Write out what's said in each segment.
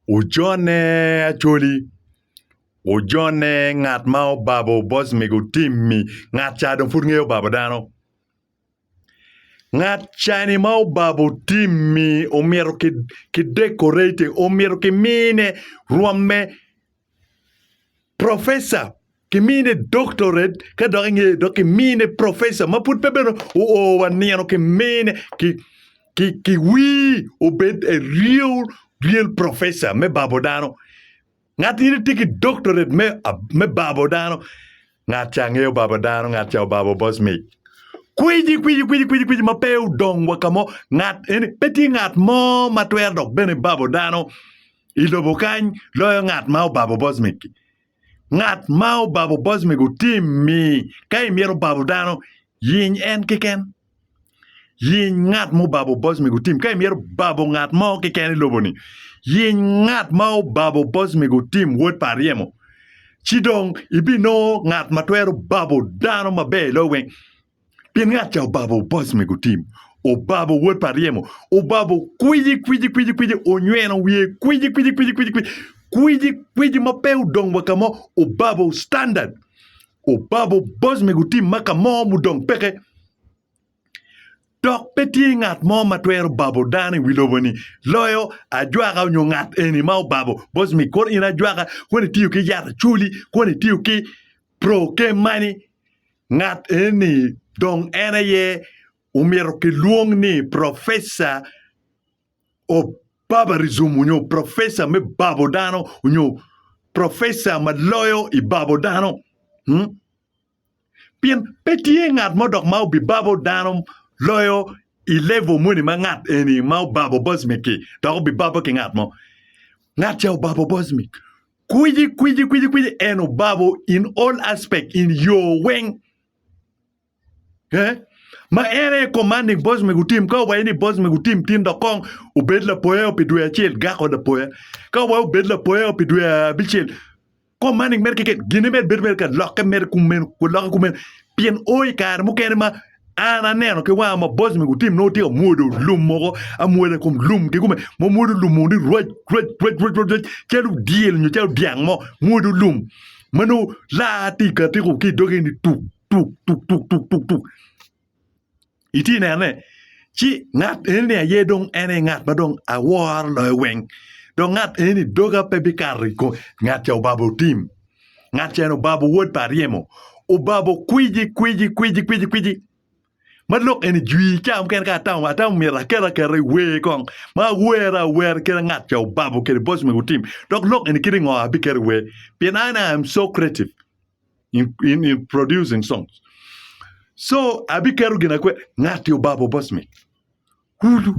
Ujone actually ujone ngat ma obabo BOSMIC Otim mi ngat cha dong fut ngeyo babo dano. Ngat chani ma obabo Otim mi omiero ki decorate omiero ki mine ruame professor ki mine doctorate ka dok nge dok ki mine professor ma put pebeno o waniano ki mine ki we obed a real professor me babo dano. Ngat ini tiki doctorate me babo dano. Ngat cha ngeyo babo dano, ngat cha babo BOSMIC. Kwiji mapeu dong wakamo ngat ini peti ngat mo matwer dok bene babo dano. Ilobo kany loyo ngat mau babo BOSMIC. Ngat mau babo BOSMIC Otim mi kay miero babo dano yin en kiken. Yin ngat mo babo BOSMIC Otim kay miero babo ngat mo kiken ilobo ni. Yin ngat mau babo BOSMIC Otim wot pariemo. Chidong ibino ngat matwero babo dano mabe loweng. Pien ngat chao babo BOSMIC Otim. O babo wot pariemo. O babo kwiji onyweno wie kwiji mapeu dong wakamo o babo standard. O babo BOSMIC Otim makamo mudong peke. Dok peti ngat mo matwero babo dani wiloboni loyo ajwaga nyo ngat eni mau babo BOSMIC kor ina ajwaga kone tiyo ki yata chuli kone tiyo ki pro ke mani ngat eni dong ena ye umiero ki luong ni professor o baba rizumu nyo professor me babo dano nyo professor maloyo i babo dano Pien peti ngat mo dok mau bi babo dano loyo ilevo muni ma ngat eni mau babo BOSMIC ki doko bi babo ki ngat mo ngat chao babo BOSMIC kwiji eno babo in all aspect in your wing ma ere commanding BOSMIC Otim ka wa ini BOSMIC Otim tin dokong ubed la poe opidwe achiel gako da poe ka wa ubed la poe opidwe bichiel commanding mer ke gine mer ka lokka mer kumen ko lokka kumen pien oy kar mo kene ma ana neno ke wa ma BOSMIC Otim no tio modo lum moko amuele kum lum ke kume mo modo lum mo roj chelu diel nyo chelu diang mo modo lum mano la ti ka ti ko ki doge ni tuk iti nene chi ngat ene ye dong ene ngat badong awar lo weng dong ngat ene doga pe bikari ko ngat chao babo Otim ngat chano babo wot pariemo o babo kwiji Madlock ene jui cham ken ka taw mira kera we kong ma wera kera ngat chao babo kere BOSMIC Otim dok lok ene kiri ngo abi kere we pianana I'm so creative in producing songs so abi kero gina kwe ngat yo babo BOSMIC hulu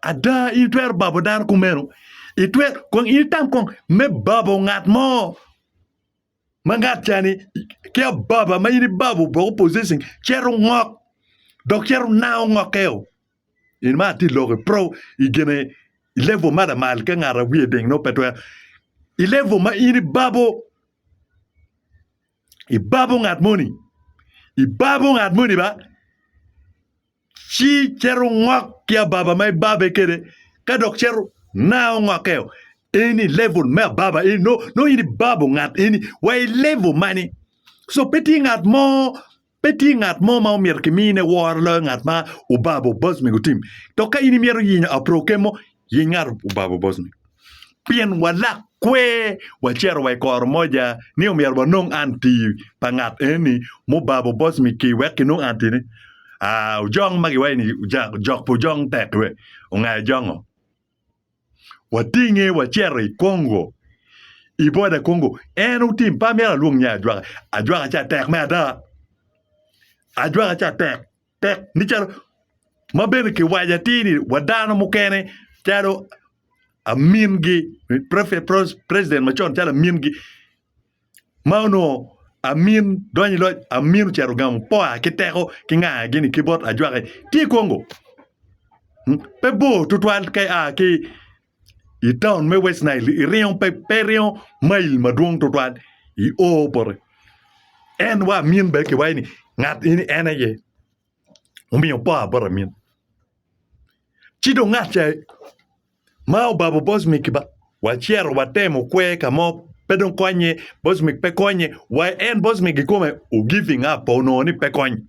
ada itwer babo dan kumero itwer kong itam kong me babo ngat mo mangat chani kia baba ma ini babo bo position chero ngok dok chero now ngokeo in ma ti loge pro igene level mada mal ka ngara wie ding no petwa level ma ini babo i babo ngat moni ba chi chero ngok kia baba mai babe kere ka dok chero now ngokeo any level me baba no ini babo ngat ini why level money so peti ngat mo ma mier kimine war lo ngat ma u babo BOSMIC Otim to ka ini mier yinya aprokemo yingar u babo BOSMIC pien wala kwe wachero wa kor moja ni mier bonong anti pangat eni mo babo BOSMIC ki wek no anti ni ujong magi wa ni jok po jong tekwe unga jongo watinge wachero i Congo iboda Congo en Otim pa mera luong nya ajwaga cha tek me ada ajwaga cha tek ni charo mabene ke waja tini wadano mukene charo amingi president machon charo amingi mauno amin doni lo amin charo gam po kiteko kinga gini kibot ajwaga ti Congo pebo tutwal kai ki i town me West Nile i rion pe perion mail madwong tutwal i opore en wa min be ke wayni ngat ini enaye umi pa bara min chido Ngat ma obabo BOSMIC ba wachiero watemo kwe kamo pedon konye BOSMIC pe konye why en BOSMIC come o giving up no ni pe konye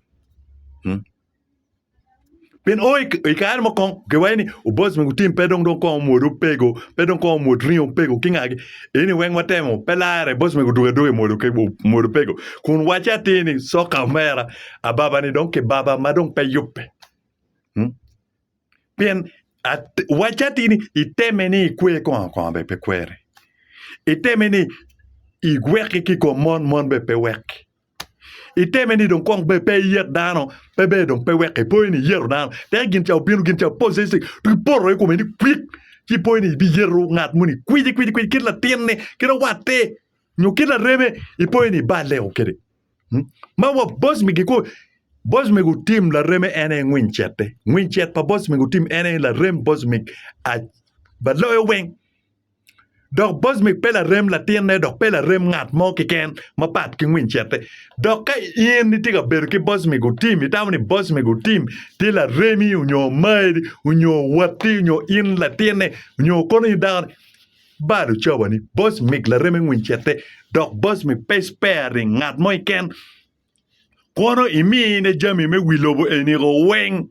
pen oi ikar mo kon gweni o BOSMIC Otim pedon don kon modu pego pedon kon modrin pego kingage eni wen watemo pelare BOSMIC do modu pego kun wacha tini so kamera ababa ni don ke baba madon pe yuppe pen wachatini itemeni kwe kon be pe kwere itemeni igweki ki ko mon be pe wek itemeni don kon be pe yer dano pe be don pe wek po ni yer dano te gin chao pose se tu porro ko meni quick ki po ni bi yeru Ngat muni kwidi kila tienne kira wate nyu kila reme ipo ni bale o kede ma wa BOSMIC ko BOSMIC Otim la reme ene ngwinchet pa BOSMIC Otim ene la rem BOSMIC a baloyo weng dok BOSMIC pe la rem la tienne dok pe la rem Ngat mo ki ken ma pat ki ngwinchet dok ka yen ni tiga ber ki BOSMIC Otim itawni BOSMIC Otim ti la remi unyo maidi unyo wati unyo in la tienne unyo kono yudar bado chawani BOSMIC la reme ngwinchet dok BOSMIC pe sparing Ngat mo ken kono imi ne jami me wilobo eni ro weng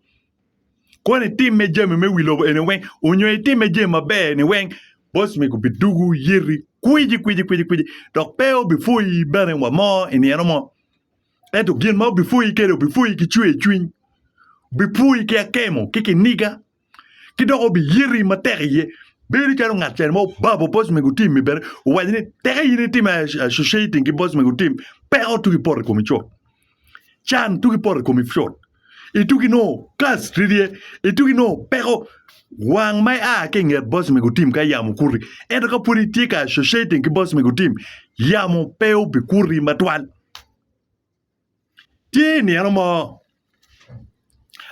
kono tim me jami me wilobo eni weng unyo tim me jema be ni weng BOSMIC bidugu yiri kwiji dok peo before bane wa mo eni ano mo eto gin mo before kero before ki chwin before ki akemo kiki niga kidoko bi yiri materie beri karo Ngat mo babo BOSMIC Otim mi bere wajini tere yiri tim associating ki BOSMIC Otim pero tu ki por komicho chan tuki por komi fjord ituki no kas ridie ituki no pero wang mai ke nget BOSMIC Otim ka yamu kuri endo ka politika associating ki BOSMIC Otim yamu peo bi kuri matwal tieni ano mo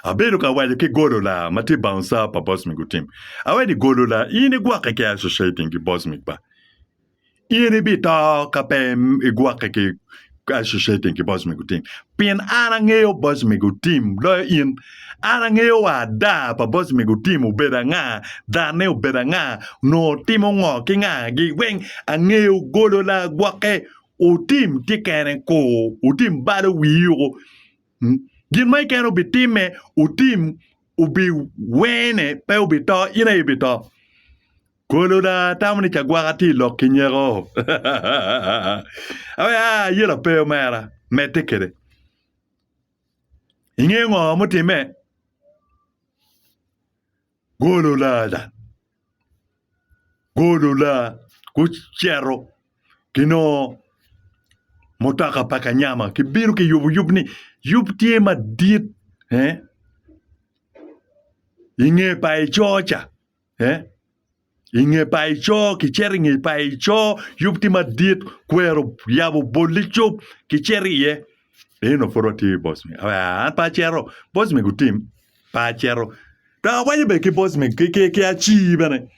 abedo ka waje ke godo la mati bouncer pa BOSMIC Otim awedi godo la ini gwa ke associating ki BOSMIC ba ini bita ka pem igwa ke associating ki BOSMIC Otim pin ana ngeyo BOSMIC Otim lo in ana ngeyo ada pa BOSMIC Otim ubeda nga dane ubeda nga no timo ngo ki nga gi weng angeyo godo la gwake Otim tikene ko Otim bado wiyo gin mai keno bitime Otim ubi wene pe ubito ina ibito Kolo da tamani chagwagati lo kinyero. Awe yela pe mera metekere. Ingengo mutime. Golo la kuchero kino motaka paka nyama kibiru ki yubni yubtie madit inge pai chocha inge pai cho kicheri inge pai cho yubti madit kwero yabo bolicho kicheri ye eno foroti BOSMIC an pa chero BOSMIC Otim pa chero da waye be ki BOSMIC ki achi bane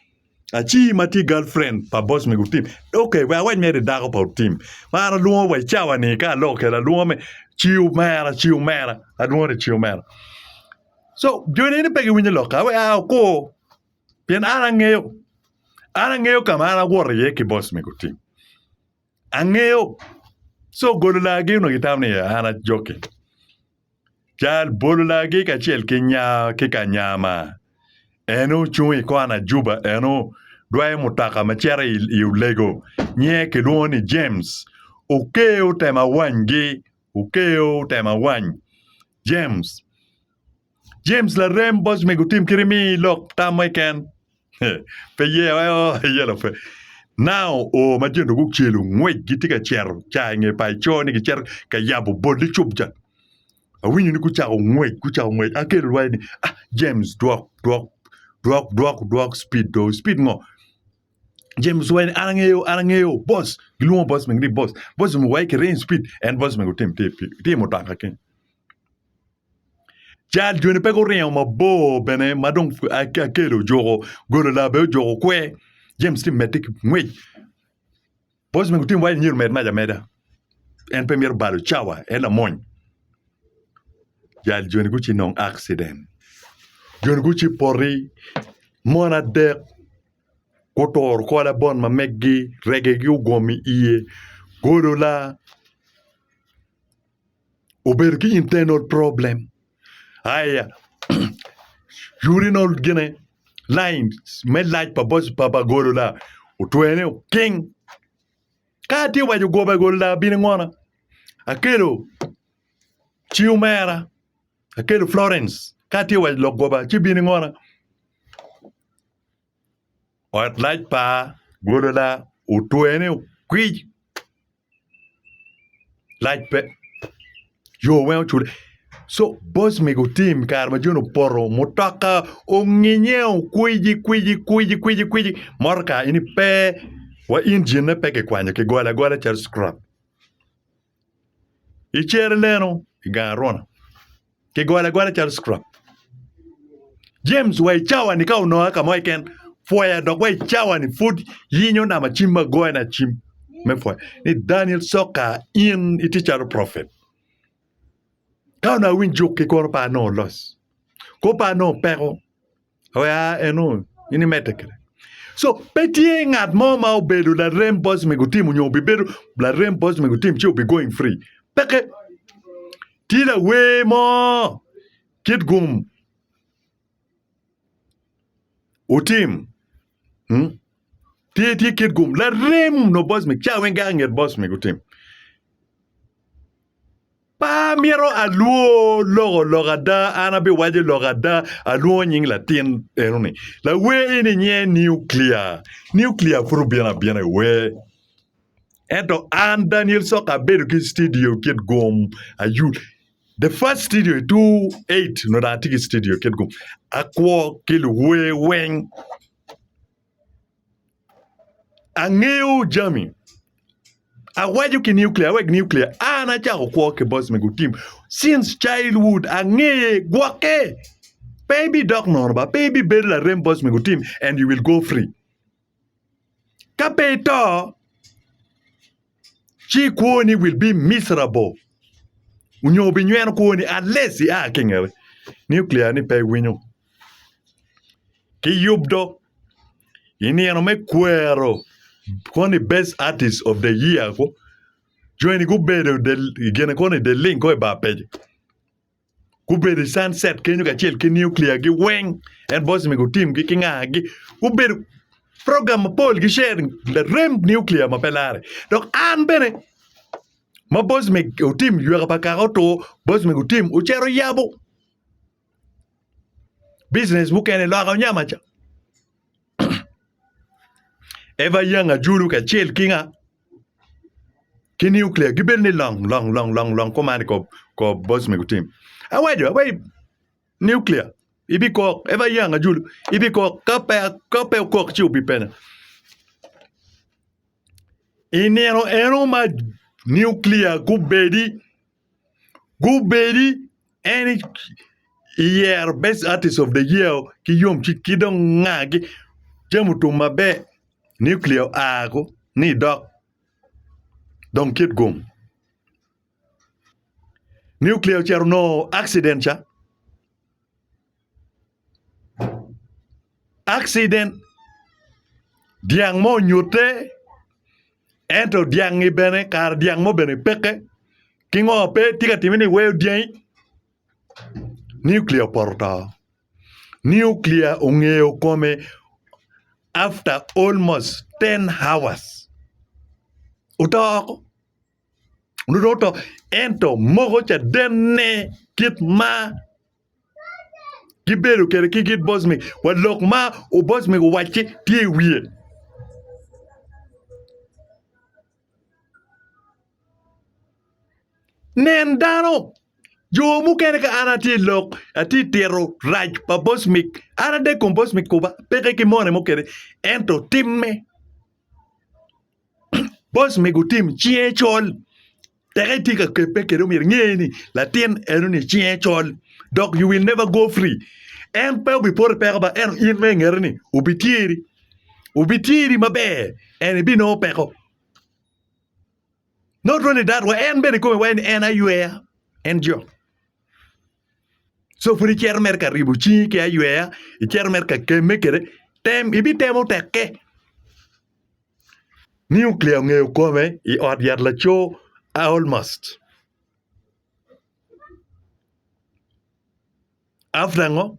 achi mati girlfriend pa BOSMIC Otim okay we waye me da ko pa Otim mara luo we chawa ni ka lo ke la luo me chiu mera adwore chiu mera so jone ni pegi winyo loka we ko pien anangeyo kama anagwore ye ki BOSMIC Otim angeyo so gololagi no gitamni ana joke jal bololagi ka chel kinya kikanyama eno chui ko ana juba eno dwae mutaka machera lego nye kedoni James ukeo tema wany James la rem BOSMIC Otim kirimi lok tamaiken pe ye lo fe now o majendo ku chelu ngwe gitika chero cha nge pai choni ki cher ka yabo bodi chupja awinyu ni ku cha ngwe akelu wani James drop speed ngo James wani anangeyo boss gilumo BOSMIC ni boss mu wai ke rain speed and BOSMIC Otim te motaka ken Jal jone pe ko rien ma bo bene madon akelo jogo golo la be jogo kwe James Tim metik ngwe BOSMIC Otim wai nyir meda en premier balu chawa en la moñ jal jone ku ci non accident jon guchi pori mona de kotor kola bon ma meggi rege gi ugomi iye godo la obergi internal problem aya urinal gene lines me like pa boss papa godo la utwene king kati waju goba godo la bin ngona akelo chiumera akelo Florence kati waju lo goba chi bin ngona Or like pa godo la utwene kwi like pe yo wen chule so BOSMIC Otim kar ma jono poro mutaka onginyeo kwiji morka ini pe wa engine ne pe ke kwanya ke gola char scrap ichere leno igarona ke gola char scrap James wa chawa ni ka unoa kama iken foya dog wa chawa ni food yinyo na machimba goa na chim me foya ni Daniel Soka in iticharo prophet Kauna win joke ke kor pa no loss. Ko pa no pero. Oya eno ini metekre. So petie ngat mo ma obedu la rem BOSMIC Otim nyo bebedu la rem BOSMIC Otim chi be going free. Peke tila we mo kid gum Otim. Tie kid gum la rem no BOSMIC cha wenga nget BOSMIC Otim. Pa miro aluo logada anabe waje logada aluo nying latin eroni la we ini nye nuclear furu biana we ento and Daniel Soka bedu ki studio kid gom ayu the first studio 28 no da tiki studio kid gom akwo kil we weng angeu jami Awaju ki nuclear, ana cha ko ke BOSMIC Otim. Since childhood, ange gwake. Baby dog norba, baby bed la rem BOSMIC Otim, and you will go free. Kapeto, chi kwoni will be miserable. Unyo binywen kwoni unless ya kingere. Nuclear ni pe winyo. Ki yubdo, ini me kwero. Kwani best artist of the year ko. Join go bedo gene kone the link ko ba page. Go bedo sunset kenyu ka chel ki nuclear gi weng and BOSMIC Otim gi kinga gi go bedo program pol gi share the rem nuclear ma pelare. Donc an bene ma BOSMIC Otim yu pa karoto BOSMIC Otim uchero yabo. Business bu kene lo nyama cha. Eva yanga julu ka chel kinga ki nuclear giben ni long command ko BOSMIC Otim away nuclear ibi ko eva yanga julu ibi ko kape ko chi ubi pena eno ma nuclear gubedi any year best artist of the year ki yom chi kidong ngagi jamutu mabe nuclear ago ni dog Don't kid gum. Nuclear chair no accident cha. Accident. Diang mo nyute. Ento diang ni bene kar diang mo bene peke. Kingo pe tika timini weo diang. Nuclear porta. Nuclear ungeo come after almost 10 hours. Utako. Nudoto ento mogo cha denne kit ma kiberu kere kikit BOSMIC wadlok ma o BOSMIC wachi tie wie nen dano jo mu kene ka anati lok ati tero raj pa BOSMIC ana de kon BOSMIC kuba peke ki mone mo kere ento timme BOSMIC Otim chie chol tere tika kepe kero mir ngeni la tien enuni chie chol donc you will never go free en pe bi por pe ba en in me ngerni ubitiri mabe en bi no peko not only that wa en be ko wa en ayue en jo So furi cher merka ribu chi ke aywe I cher merka ke mekere tem ibi temo teke nuclear ngeyo kome I od yad la cho almost after ngo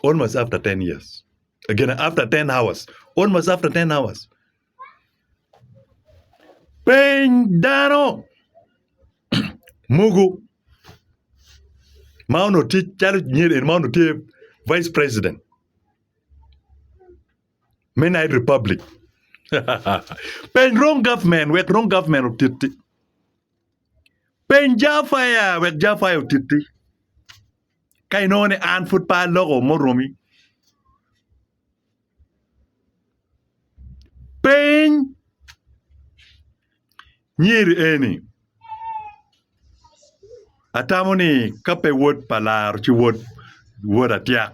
almost after 10 years again after 10 hours almost after 10 hours pen dano mugu mauno ti chalu nyere mauno ti vice president menai republic pen wrong government wek wrong government utiti pen jafaya wek jafaya utiti kainone an fut pa logo moromi pen nyiri eni atamoni kape word palar chi word atia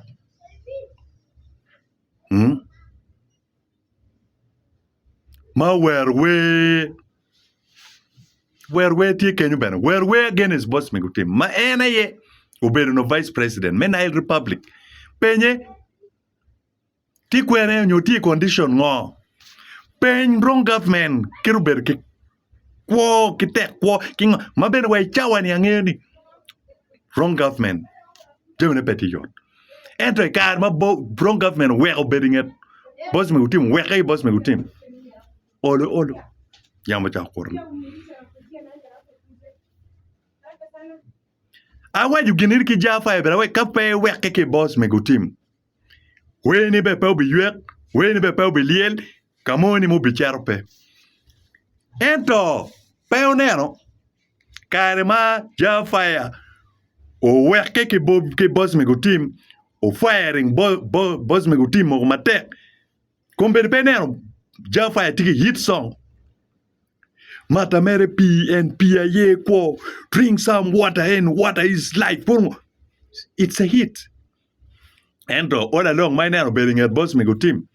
ma where ti kenyu bena where again is BOSMIC Otim ma ena ye obedo no vice president menai republic penye ti kwene nyu ti condition ngo pen wrong government kiruber ki kwo kitek kwo king ma ben we chawani angeni wrong government jemne peti yon ento kar ma wrong government we obeding it BOSMIC Otim we kay BOSMIC Otim olo yamba cha korno awa you ginir ki jafa e bera we kape we ke BOSMIC Otim we ni be pe bi yek we ni be pe bi liel kamoni mo bi charpe ento peonero karma jafa o we ke BOSMIC Otim o firing BOSMIC Otim o mate kombe penero jafa tiki hit song Matamere PNPA quo drink some water and water is life. It's a hit. And all along my now bearing at BOSMIC Otim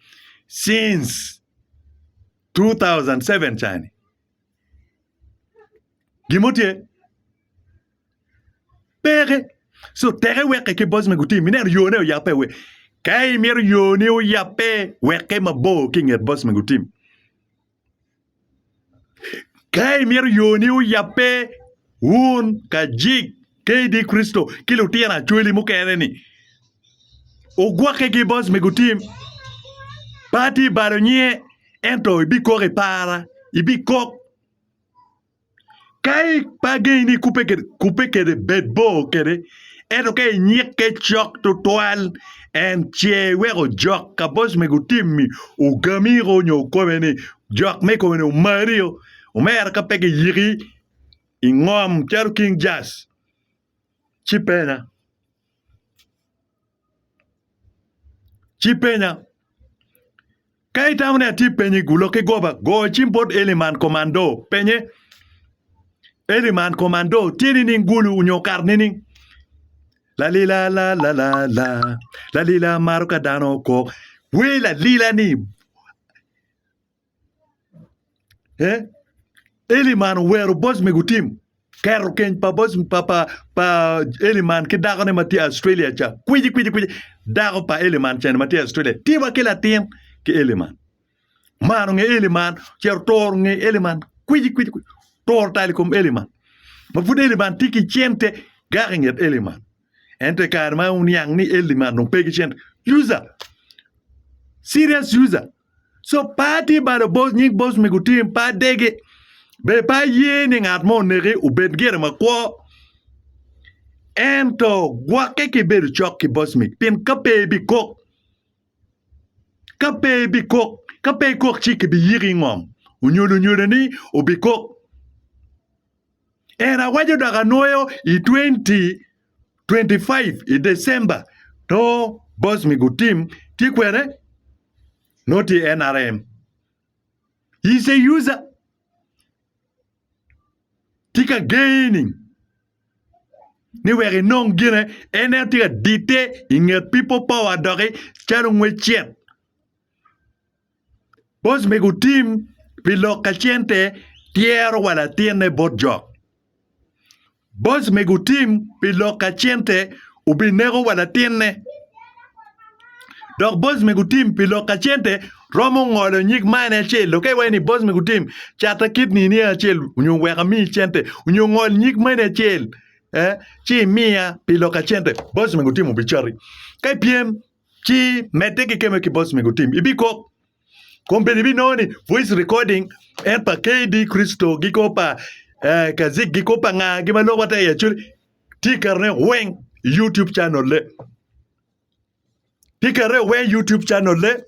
since 2007 China. Gimotie pere so tere weke ke BOSMIC Otim miner yone yape we kai mir yone yape weke mabo king at BOSMIC Otim kai mir yoni u yape un kajik KD Kristo kilo tiana chweli mukereni ogwake ki BOSMIC Otim pati baronye ento ibi kore para ibi kok kai pageni coupe ke de bedbo kere ento kai nyeke chok to toal en che wero jok ka BOSMIC Otim mi o gamiro nyo komeni jok me komeni o mario o mer ka pege yiri ingom charu king jazz chipena kai tamne ati penye gulo ke goba go chimpot eliman commando penye eliman commando tini ni ngulu unyokar nini la lila la la la la la lila maruka dano ko we la lila ni eliman wero BOSMIC Otim kero ken pa BOSMIC pa eliman ke dago ne mati Australia cha kwiji dago pa eliman cha ne mati Australia tiba ke latin ke eliman mano nge eliman cher tor nge eliman kwiji tor tali kom eliman ma fu eliman tiki chente garinget eliman ente kar ma unyang ni eliman no pegi chente user serious user so party ba the BOSMIC Otim pa dege be pa ye ni ngat mo nere u bet gere ma ko ento gwa ke ber chok ki BOSMIC pin kape bi kok chi ke bi yiri ngom unyoro ni u bi kok era wajo daga noyo i 2025 i December to BOSMIC Otim ti kwere noti NRM he's a user tika gaining ni were non gine ene tika dite inget people power dore charu ngwe chet BOSMIC Otim pilo kachente tiero wala tiene bot jok BOSMIC Otim pilo kachente ubinego wala tienne. Dok BOSMIC Otim pilo kachente romo ngolo nyik mane achel. Okay, wani BOSMIC Otim chata kit nini achel unyo weka mi chente unyo ngol nyik mane achel. Chi mia pilo kachente BOSMIC Otim ubichari. Kay PM chi meteke keme ki BOSMIC Otim. Ibiko kompeni binoni voice recording en pa KD Kristo giko pa kazik giko pa nga gimalo wata ya churi ti karne weng YouTube channel le. Tikare when YouTube channel le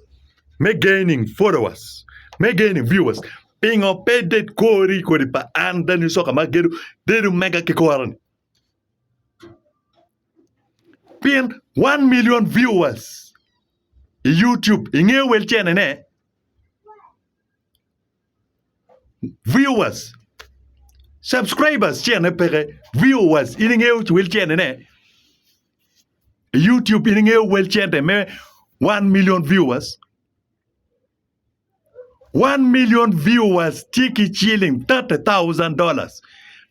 me gaining followers, me gaining viewers. Pingo pedet kori pa anda ni soka mageru deru mega kikoran. Pin 1 million viewers. YouTube inge wel channel ne. Viewers. Subscribers channel pere viewers inge wel channel ne. YouTube inge wel channel me 1 million viewers. 1 million viewers tiki chilling $30,000.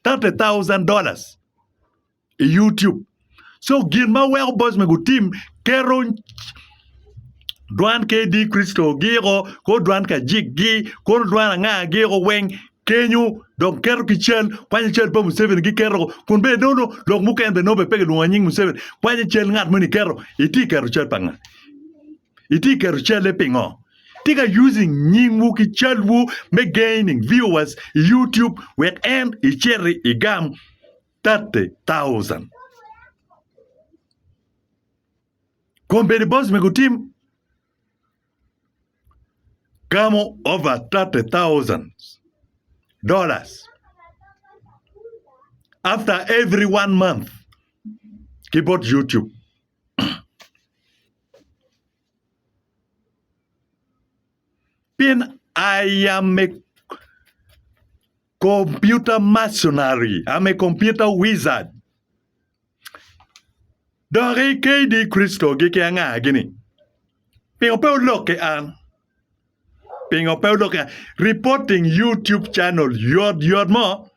$30,000 YouTube. So gilma well BOSMIC Otim keron Dwan KD Kristo giro ko dwan ka jiggi ko dwan nga giro weng kenyu donc kero kichel kwanye chel pa Museveni gi kero kun be nono lok muken be no be pege luanying Museveni kwanye chel ngat muni kero iti kero chel panga iti kero chel le pingo tika using nyingu ki chelwu me gaining viewers YouTube with and icheri igam 30,000 kombe BOSMIC Otim Kamo over $30,000 after every 1 month. Keyboard YouTube. Pin I am a computer mercenary. I'm a computer wizard. Dore KD Kristo gike anga gini. Pin ope loke an. Reporting YouTube channel yod mo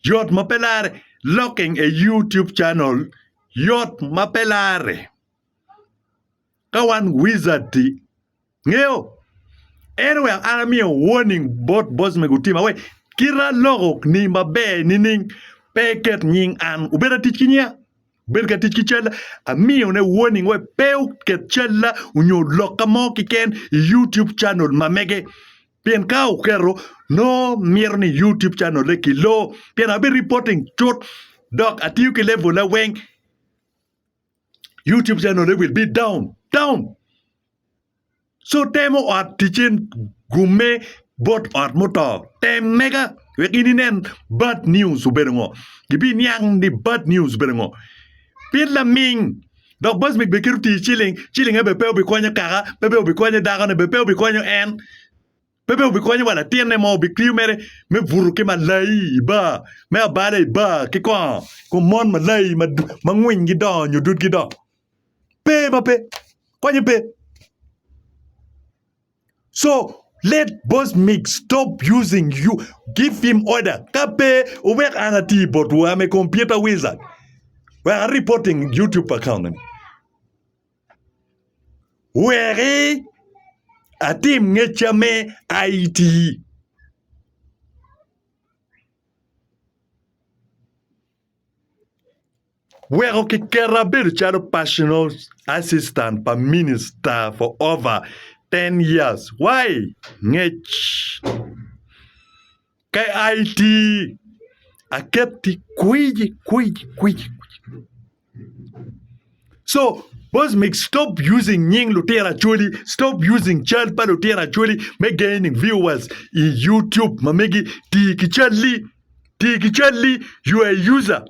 pelare locking a YouTube channel yod mapelare kawan wizard ngeyo anyway I'm warning both BOSMIC Otim away kira logo ni mabe nining peket nying an ubera tichinya belga tichichela ami one warning we peu ketchela unyo lokamo kiken YouTube channel mamege pien kau kero no mirni YouTube channel le kilo pien abi reporting chot dog atiu ki level la weng YouTube channel le will be down so temo at teaching gume bot at motor tem mega wekini nen bad news uberengo gibi nyang di bad news uberengo pien la ming dog BOSMIC bekiruti chilling ebe peu bi kwanya kara peu bi kwanya daga ne peu bi kwanya en peu bi kwanya wala tiene mo bi kriu mere me vuru ke malai ba me abale ba ke ko mon malai ma ngwin gi do nyu dut gi do pe kwanya pe. So let BOSMIC stop using you. Give him order. Kape uwek anati but we am a computer wizard. We are reporting YouTube account. Where atim ngechame IT. Where okay kerabe charo personal assistant per minister for over 10 years. Why? Ngech. Kay IT. Akepti kwiji. So, BOSMIC stop using Nying Lutera Chuli, stop using Chalpa Lutera Chuli, make gaining viewers in YouTube. Mamegi Tiki Chali, you are a user.